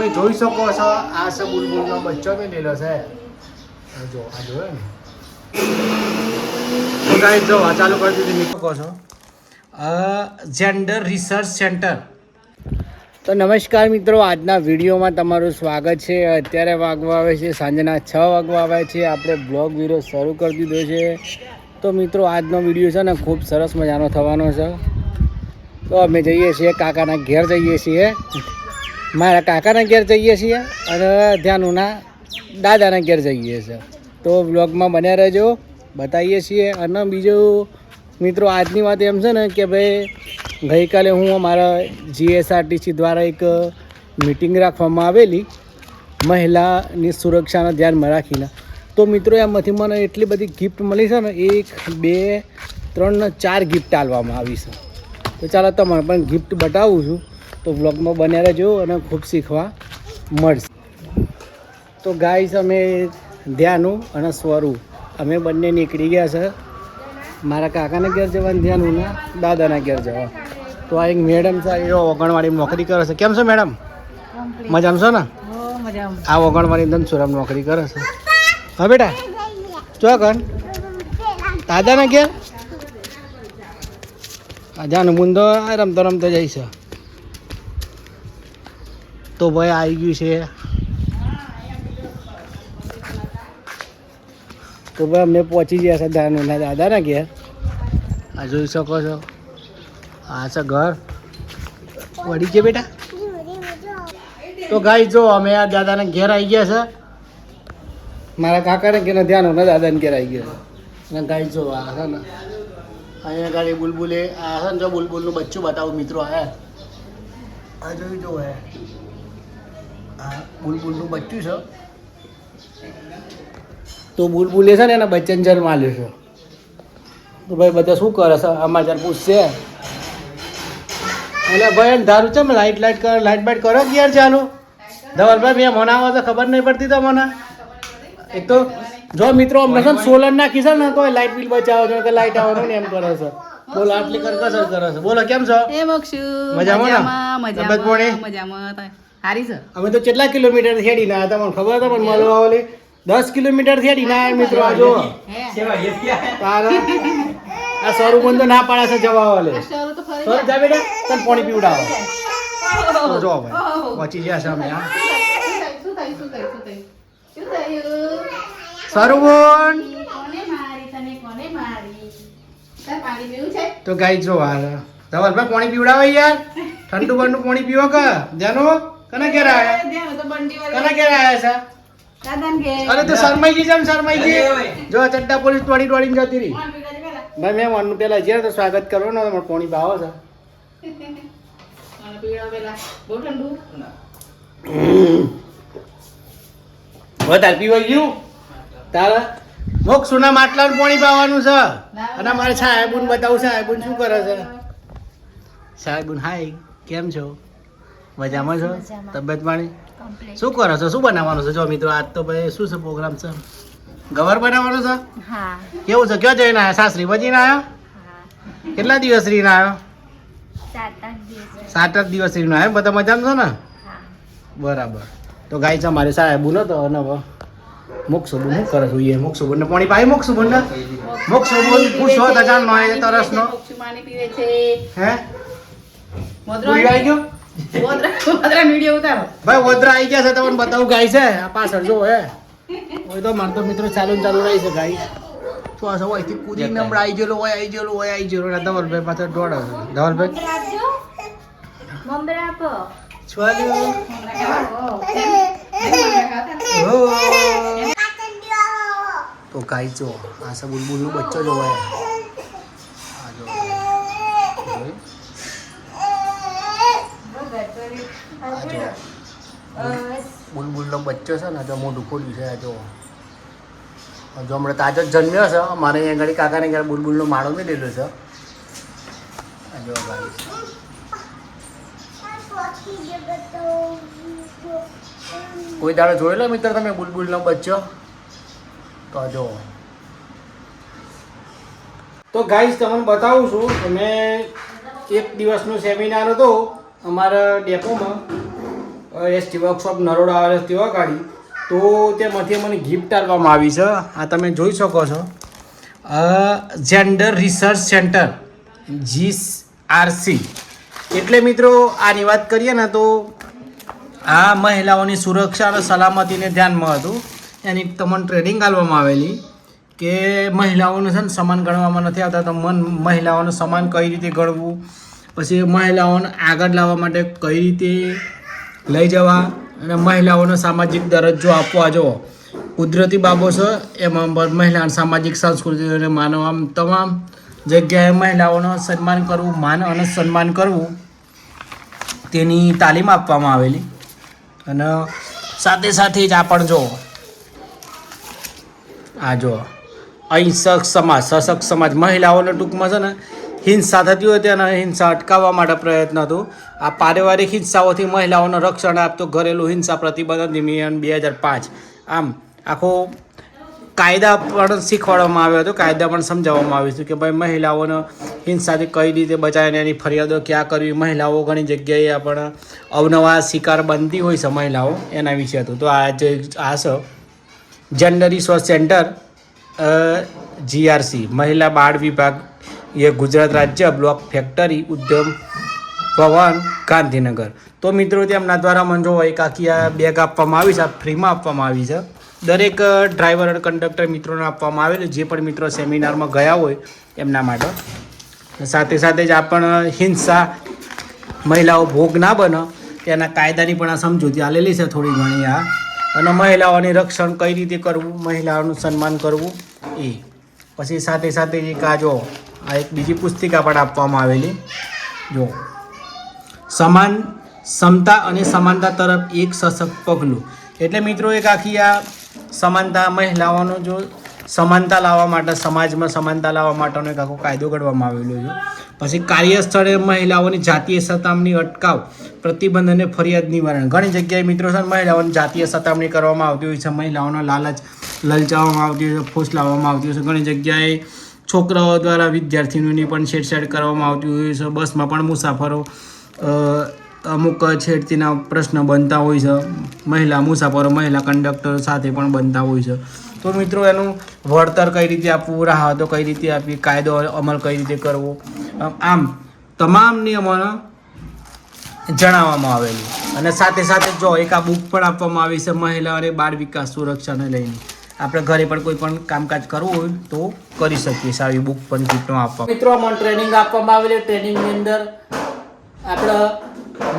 તમે જોઈ શકો છો આ છે બુલબુલનો બચ્ચો મેં લીધો છે. જો આ જોયો ને તો ગાઈસ જો આ ચાલુ કરી દીધી મિત્રો છો જેન્ડર રિસર્ચ સેન્ટર. તો નમસ્કાર મિત્રો, આજના વિડીયોમાં તમારું સ્વાગત છે. અત્યારે વાગવા આવે છે સાંજના 6 વાગવા આવે છે. આપણે બ્લોગ વિડીયો શરૂ કરી દીધો છે. તો મિત્રો આજનો વિડીયો છે ને ખૂબ સરસ મજાનો થવાનો છે. તો અમે જઈએ છીએ કાકાના ઘેર જઈએ છીએ, મારા કાકાના ઘેર જઈએ છીએ અને ધ્યાનુના દાદાના ઘેર જઈએ છીએ. તો બ્લોગમાં બન્યા રહેજો, બતાવીએ છીએ. અને બીજું મિત્રો આજની વાત એમ છે ને કે ભાઈ ગઈકાલે હું અમારા જીએસઆરટીસી દ્વારા એક મિટિંગ રાખવામાં આવેલી મહિલાની સુરક્ષાના ધ્યાનમાં રાખીને. તો મિત્રો એમાંથી મને એટલી બધી ગિફ્ટ મળી છે ને, 1 2 3 ને 4 ગિફ્ટ આપવામાં આવી છે. તો ચાલો તમને પણ ગિફ્ટ બતાવું છું. તો બ્લોગમાં બન્યા રહેજો અને ખૂબ શીખવા મળશે. તો ગાઈસ અમે ધ્યાનું અને સ્વરૂપ અમે બંને નીકળી ગયા છે મારા કાકાના ઘેર જવાનું, ધ્યાનુના દાદાના ઘેર જવા. તો આ એક મેડમ છે, એ ઓગણવાડી નોકરી કરે છે. કેમ છો મેડમ? મજામાં છો ને? આ ઓગણવાડી ધનસુરામ નોકરી કરે છે. હા બેટા ચોકન દાદાના ઘેર જાનું મુંદો રમતો રમતો જાય છે. તો ભાઈ આવી ગયું છે. તો ભાઈ અમને પહોંચી ગયા છે જાનુના દાદાના ઘેર. આ જોઈ શકો છો આ છે ઘર. વળી છે બેટા. તો ગાઈ જો અમે આ દાદાના ઘેર આવી ગયા છે. મારા કાકાને ઘેર ધ્યાન હોના દાદાને ઘેર આવી ગયા છે. અને ગાઈ જો આ છે ને અહીંયા ગાડી બુલબુલે આ છે ને, જો બુલબુલનું બચ્ચું બતાવું મિત્રો. આ જોઈ જો હે આ બુલબુલનું બચ્ચું છે. તો બુલબુલે છે ને એના બચ્ચાને જન્મ આલ્યો છે. તો ભાઈ બધા શું કરે છે સમાચાર પૂછશે. એટલે ભાઈ ધારું છે લાઈટ કરો, લાઈટ બાઈટ કરો કે યાર ચાલુ. ધવલભાઈ મેં મને આવો તો ખબર નહીં પડતી તો મને. એક તો જો મિત્રો અમને છે ને સોલર નાખી છે ને તો લાઈટ બિલ બચાવો છો કે લાઈટ આવવાનું ને એમ કરે છે. બોલો આટલી કરકસર કરે છે. બોલો કેમ છો? મજામાં ને? તબિયત પાણી મજામાં હારી છે. અમે તો કેટલા કિલોમીટર હેડીને આવ્યા તમને ખબર હતા? પણ મળવા ઓલી 10 કિલોમીટર હેડીને આવ્યા મિત્રો. આ જો આ સ્વરૂપ બંધો ના પાડે છે જવા વાલે. સ્વરૂપ જા બેટા તને પાણી પીવડાવો. તો જો ભાઈ પહોંચી ગયા છે અમે. સ્વરૂપ તો ગાઈ જો ધવલભાઈ પાણી પીવડાવે યાર. ઠંડુ બંડુ પાણી પીવો કે જાનો? કના ઘેર આવ્યા? કના ઘેર આવ્યા છે? અરે તો શરમાઈજી છે શરમાઈજી. જો ચડ્ડા પોલીસ દોડીને જતી રહી. ભાઈ મેં મનનું પેલા જે તો સ્વાગત કરો ને તમારે પાણી ભાવો છે. વધારે પીવાઈ ગયું તારા મોક્ષુના માટલાનું પાણી પાવાનું છે. અને મારે સાહેબુન બતાવું. સાહેબુન શું કરે છે? સાહેબુન હાય કેમ છો? મજામાં છો? તબિયત પાણી શું કરો છો? શું બનાવવાનું છે? જો મિત્રો આજ તો ભાઈ શું છે પ્રોગ્રામ છે? ગવાર બનાવવાનો છે. કેવું છે? ક્યાં જઈને આવ્યા? સાસરી બજીને આવ્યો? કેટલા દિવસ રહીને આવ્યો? 7-8 દિવસ રહીને આવ્યો. બધા મજામાં છો ને? બરાબર. તો ગાય છે મારે સાહેબુન હતો અને મોક્ષુબુન શું કરે છે? મોક્ષુબુનને પાણી પાય. મોક્ષુબુનને મોક્ષુબુન પૂછો તો ચાલ નો તરસનો હે મોદરા આવી ગયો. ભાઈ ઓદરા આવી ગયા છે તમને બતાવું. ગાય છે આ પાછળ જો હે હોય તો મારે તો મિત્રો ચાલુ રહી છે ગાય. તો આ સવાય થી કૂદીને હમણાં આવી ગયેલો હોય ધવલભાઈ પાછળ દોડે છે. ધવલભાઈ તો ગાય જો આ છે બુલબુલનો બચ્ચો જો હોય. બુલબુલનો બચ્ચો છે ને જો મોઢું ખોલ્યું છે. જો હમણાં તાજો જ જન્મ્યો છે. મારે અહીંયા ઘડી કાકાને ઘરે બુલબુલનો માળો મેં લીધો છે. જો ભાઈ કોઈ દાડો જોયેલો મિત્ર તમે બુલબુલનો બચ્ચો? તો જો તો ગાઈસ તમને બતાવું છું. અમે એક દિવસનો સેમિનાર હતો અમારા ડેપોમાં. એસટી વર્કશોપ નરોડા આવે તેવા ગાડી. તો તેમાંથી મને ગિફ્ટ આપવામાં આવી છે. આ તમે જોઈ શકો છો, જેન્ડર રિસર્ચ સેન્ટર GRC. એટલે મિત્રો આની વાત કરીએ ને તો આ મહિલાઓની સુરક્ષા અને સલામતીને ધ્યાનમાં હતું. એની તમને ટ્રેનિંગ આપવામાં આવેલી કે મહિલાઓને છે ને સમાન ગણવામાં નથી આવતા, તો મહિલાઓને સમાન કઈ રીતે ગણવું, પછી મહિલાઓને આગળ લાવવા માટે કઈ રીતે લઈ જવા, અને મહિલાઓનો સામાજિક દરજ્જો આપવા જો કુદરતી બાબતો છે એમાં મહિલાઓને સામાજિક સાંસ્કૃતિક અને માનવ આમ તમામ જગ્યાએ મહિલાઓનું સન્માન કરવું, માન અને સન્માન કરવું તેની તાલીમ આપવામાં આવેલી. અને સાથે સાથે જ આ પણ જો આ જો અહિંસક સમાજ, સશક્ત સમાજ, મહિલાઓને ટૂંકમાં છે ને હિંસા થતી હોય તેના હિંસા અટકાવવા માટે પ્રયત્ન હતો. આ પારિવારિક હિંસાઓથી મહિલાઓને રક્ષણ આપતો ઘરેલું હિંસા પ્રતિબંધ અધિનિયમ 2005. આમ આખો કાયદા પણ શીખવાડવામાં આવ્યો હતો, કાયદા પણ સમજાવવામાં આવ્યું હતું કે ભાઈ મહિલાઓને હિંસાથી કઈ રીતે બચાવીને એની ફરિયાદો ક્યાં કરવી. મહિલાઓ ઘણી જગ્યાએ આપણે અવનવા શિકાર બનતી હોય છે મહિલાઓ, એના વિશે હતું. તો આ જે આ છે જેન્ડર રિસોર્સ સેન્ટર GRC, મહિલા બાળ વિભાગ, એ ગુજરાત રાજ્ય બ્લોક ફેક્ટરી ઉદ્યમ ભવન ગાંધીનગર. તો મિત્રો તેમના દ્વારા મને જો એક આખી આ બેગ આપવામાં આવી છે, આ ફ્રીમાં આપવામાં આવી છે. દરેક ડ્રાઈવર અને કંડક્ટર મિત્રોને આપવામાં આવેલું, જે પણ મિત્રો સેમિનારમાં ગયા હોય એમના માટે. સાથે સાથે જ આપણ હિંસા મહિલાઓ ભોગ ના બને તેના કાયદાની પણ આ સમજૂતી આલેલી છે થોડી ઘણી આ. અને મહિલાઓની રક્ષણ કઈ રીતે કરવું, મહિલાઓનું સન્માન કરવું એ. પછી સાથે સાથે એક આ જો આ એક બીજી પુસ્તિકા પણ આપવામાં આવેલી જો સમાન સમતા અને સમાનતા તરફ એક સશક્ત પગલું. એટલે મિત્રો એક આખી આ સમાનતા મહિલાઓનો જો સમાનતા લાવવા માટે, સમાજમાં સમાનતા લાવવા માટેનો એક આખો કાયદો ઘડવામાં આવેલો છે. પછી કાર્યસ્થળે મહિલાઓની જાતીય સતામણી અટકાવ, પ્રતિબંધ અને ફરિયાદ નિવારણ. ઘણી જગ્યાએ મિત્રો છે મહિલાઓની જાતીય સતામણી કરવામાં આવતી હોય છે, મહિલાઓનો લાલચ લલચાવવામાં આવતી હોય છે, ફોસલાવવામાં આવતી હોય છે. ઘણી જગ્યાએ છોકરાઓ દ્વારા વિદ્યાર્થીઓની પણ છેડછાડ કરવામાં આવતી હોય છે. બસમાં પણ મુસાફરો અમુક છેડતીના પ્રશ્ન બનતા હોય છે, મહિલા મુસાફરો મહિલા કંડક્ટર સાથે પણ બનતા હોય છે. તો મિત્રો એનું વળતર કઈ રીતે આપવું, રાહતો કઈ રીતે આપવી, કાયદો અમલ કઈ રીતે કરવો, આમ તમામ નિયમોનો જણાવવામાં આવેલું. અને સાથે સાથે જો એક આ બુક પણ આપવામાં આવી છે મહિલા અને બાળ વિકાસ સુરક્ષાને લઈને. આપણે ઘરે પણ કોઈ પણ કામકાજ કરવું હોય તો કરી શકીએ. આવી બુક પણ ગિફ્ટમાં આપવા. મિત્રો અમને ટ્રેનિંગ આપવામાં આવેલી. ટ્રેનિંગની અંદર આપણે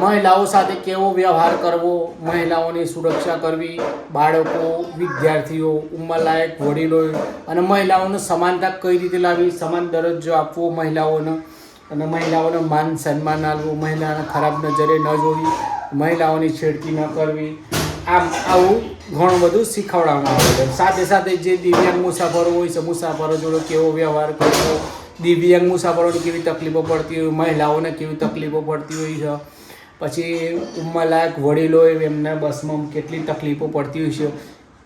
મહિલાઓ સાથે કેવો વ્યવહાર કરવો, મહિલાઓની સુરક્ષા કરવી, બાળકો, વિદ્યાર્થીઓ, ઉંમરલાયક વડીલો અને મહિલાઓને સમાનતા કઈ રીતે લાવવી, સમાન દરજ્જો આપવો મહિલાઓને, અને મહિલાઓને માન સન્માન આપવું, મહિલાઓને ખરાબ નજરે ન જોવી, મહિલાઓની છેડતી ન કરવી. આમ આવું ઘણું બધું શીખવાડવામાં આવે છે. સાથે સાથે જે દિવ્યાંગ મુસાફરો હોય છે, મુસાફરો જોડે કેવો વ્યવહાર કરવો, દિવ્યાંગ મુસાફરોને કેવી તકલીફો પડતી હોય, મહિલાઓને કેવી તકલીફો પડતી હોય છે, પછી ઉંમરલાયક વડીલો એમના બસમાં કેટલી તકલીફો પડતી હોય છે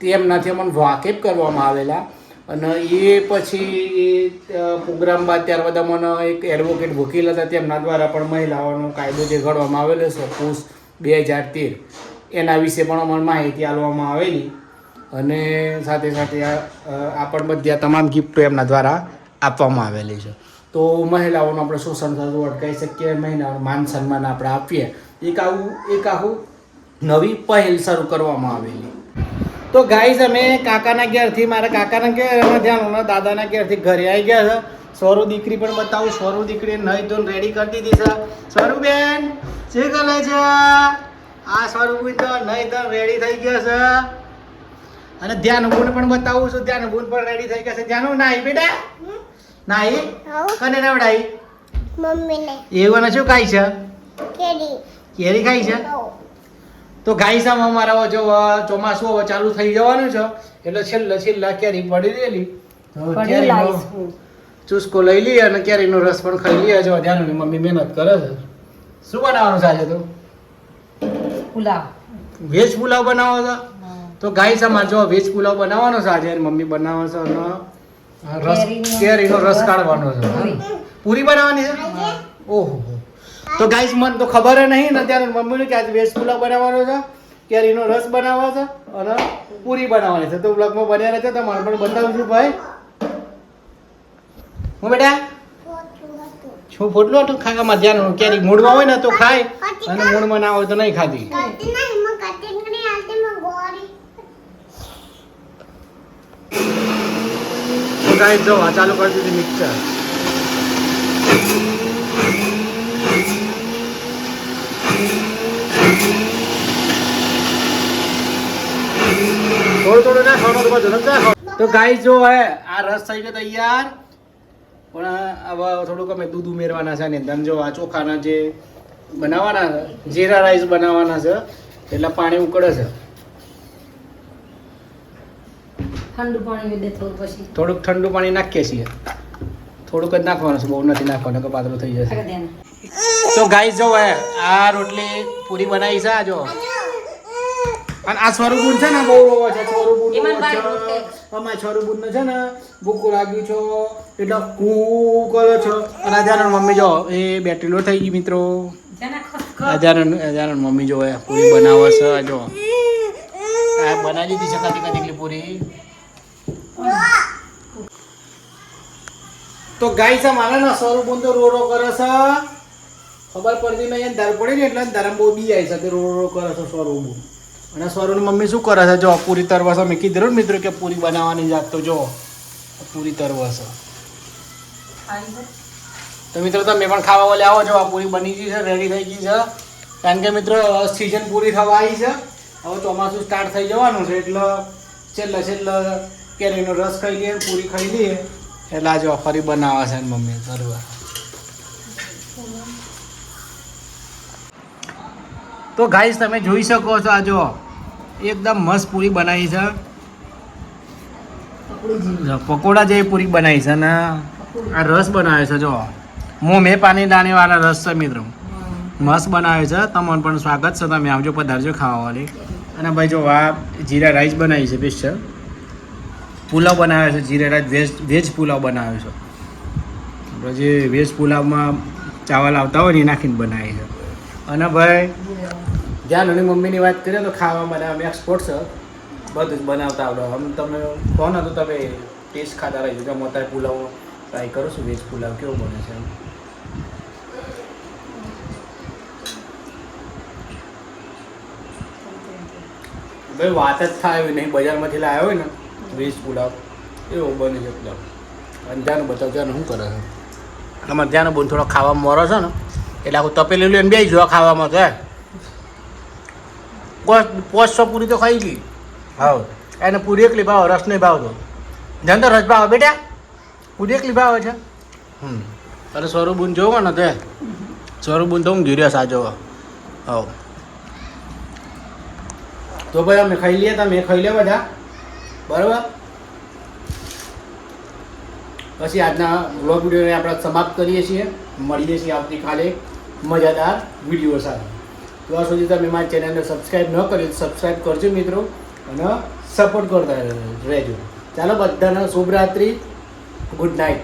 તેમનાથી અમને વાકેફ કરવામાં આવેલા. અને એ પછી એ પ્રોગ્રામ બાદ ત્યારબાદ અમને એક એડવોકેટ વકીલ હતા, તેમના દ્વારા પણ મહિલાઓનો કાયદો જે ઘડવામાં આવેલો છે પોષ 2013 એના વિશે પણ અમને માહિતી આપવામાં આવેલી. અને સાથે સાથે આ પણ બધા તમામ ગિફ્ટો એમના દ્વારા આપવામાં આવેલી છે. તો મહિલાઓનું આપણે શોષણ થતું અટકાવી શકીએ, મહિલાઓનું માન સન્માન આપણે આપીએ. એક આખું નવી પહેલ શરૂ કરવામાં આવેલી. તો ગાઈઝ અમે કાકાના ઘેરથી, મારા કાકાના ઘેર એમાં ધ્યાન દાદાના ઘેરથી ઘરે આવી ગયા છે. સ્વરૂ દીકરી પણ બતાવું. સ્વરૂ દીકરી નહીં તો રેડી કરી દીધી છે. સ્વરૂબેન શું કરે છે? આ સ્વરૂપ તો નહીં તો રેડી થઈ ગયા છે. અને ધ્યાનબુન પણ બતાવું છું. ધ્યાનબુન પણ રેડી થઈ ગયા છે. ધ્યાનું નાઈ બેટા નાઈ કને નવડાઈ મમ્મીને. એવું શું ખાય છે? કેરી ખાઈ છે. તો ગાઈસામાં અમારા જો ચોમાસું હવે ચાલુ થઈ જવાનું છે એટલે છેલ્લા કેરી પડી રહેલી. ચૂસકો લઈ લઈએ અને કેરીનો રસ પણ ખાઈ લઈએ. જો ધ્યાન મમ્મી મહેનત કરે છે. શું બનાવવાનું છે આજે? તો પુલાવ, વેજ પુલાવ બનાવો છો? તો ગાઈસામાં જો વેજ પુલાવ બનાવવાનો છે આજે. મમ્મી બનાવે છે અને રસ કેરીનો રસ કાઢવાનો છે. પૂરી બનાવવાની છે? ઓહો તો ગાઈસ મને તો ખબર નહીં ને ત્યારે મમ્મીને કે આજે વેજ પુલાવ બનાવવાનો છે કેરીનો રસ બનાવવાનો છે અને પૂરી બનાવવાની છે તો બ્લોગમાં બન્યા રહેશે તો મારે પણ બતાવું છું ભાઈ હું બેટા શું ફોટલો હતું ખાવા મધ્યાહન કેરી મૂળમાં હોય ને તો ખાય અને મૂળમાં ના હોય તો નહીં ખાતી તો ગાઈસ જો આ ચાલુ કરી દીધી મિક્સર થોડું ના ખાવાનું બધું તો ગાઈસ જો હે આ રસ થઈ ગયો તૈયાર પણ હવે થોડુંક અમે દૂધ ઉમેરવાના છે ને ધન જો આ ચોખાના જે બનાવવાના છે જીરા રાઈસ બનાવવાના છે એટલે પાણી ઉકળે છે ઠંડુ પાણી દે થોડું પછી થોડુંક ઠંડુ પાણી નાખીએ છીએ થોડુંક જ નાખવાનું છે બહુ નથી નાખવાનું કે પાતળું થઈ જશે તો ગાઈસ જો હે આ રોટલી પૂરી બનાવી છે આ જો અને આ સ્વરૂપુન છે ને બહુ રોવો છે સ્વરૂપુન અમારા સ્વરૂપુન છે ને ભૂખું લાગ્યું છો એટલે કૂ કરો છો અને આજારણ મમ્મી જો એ બેટરી લો થઈ ગઈ મિત્રો આજારણ મમ્મી જો પૂરી બનાવે છે જો આ બનાવી દીધી છે કદી કદી પૂરી તો ગાઈસ મારે ને સ્વરૂપુન તો રો કરે છે ખબર પડતી નહીં દર પડે ને એટલે ધરમ બહુ બી આવી છે રો કરે છે સ્વરૂપુન અને સ્વરૂપની મમ્મી શું કરે છે જો પૂરી તરવા છે મેં કીધું ને મિત્રો કે પૂરી બનાવવાની જાત તો જો પૂરી તરવા છે તો મિત્રો તમે પણ ખાવા વાલે આવો છો આ પૂરી બની ગઈ છે રેડી થઈ ગઈ છે કારણ કે મિત્રો સિઝન પૂરી થવા આવી છે હવે ચોમાસું સ્ટાર્ટ થઈ જવાનું છે એટલે છેલ્લે કેરીનો રસ ખાઈ લઈએ પૂરી ખાઈ લઈએ એટલે આ જો ફરી બનાવે છે મમ્મી તરવા તો ગાઈસ તમે જોઈ શકો છો આ જો એકદમ મસ્ત પૂરી બનાવી છે પકોડા જેવી પૂરી બનાવી છે ને આ રસ બનાવે છે જો મેં પાણી દાણે વાળા રસ છે મિત્રો મસ્ત બનાવે છે તમને પણ સ્વાગત છે તમે આવજો પધારજો ખાવા વાળી અને ભાઈ જો આ જીરા રાઈસ બનાવી છે સ્પેશિયલ પુલાવ બનાવે છે જીરા રાઈસ વેજ પુલાવ બનાવે છે જે વેજ પુલાવમાં ચાવલ આવતા હોય ને એ નાખીને બનાવી છે અને ભાઈ જ્યાં નાની મમ્મીની વાત કરીએ તો ખાવા બનાવવા અમે એક્સપોર્ટ છે બધું જ બનાવતા આવડે આમ તમે કહો ને તો તમે ટેસ્ટ ખાતા રહીજો કે હું અત્યારે પુલાવ ટ્રાય કરું છું વેજ પુલાવ કેવો બને છે ભાઈ વાત જ થાય એવી નહીં બજારમાંથી લાવ્યો હોય ને વેજ પુલાવ એવો બને છે પુલાવ અને ત્યાંનું બતાવ ત્યાંનું શું કરે છે અમારે ત્યાંનો બોન થોડો ખાવામાં મોરો છે ને એટલે આખું તપેલું લઈને બે જો ખાવામાં તો પોસ્ટ પૂરી તો ખાઈ ગઈ હા એને પૂરી એકલી ભાવ રસ નહીં ભાવતો ધન તો રસ ભાવ બેટા પૂરી એકલી ભાવ છે તારે સ્વરૂપબુન જોવો ને તે સ્વરૂપબુન તો હું ઘીર્યો સાજો હા તો ભાઈ અમે ખાઈ લઈએ તમે ખાઈ લે બધા બરાબર પછી આજના બ્લોગ વિડીયોને આપણે સમાપ્ત કરીએ છીએ મળીએ છીએ આવતીકાલે મજાદાર વિડીયો સાથે ત્યાં સુધી તમે મારી ચેનલને સબસ્ક્રાઈબ ન કરી સબસ્ક્રાઈબ કરજો મિત્રો અને સપોર્ટ કરતા રહેજો ચાલો બધાને શુભરાત્રિ ગુડ નાઇટ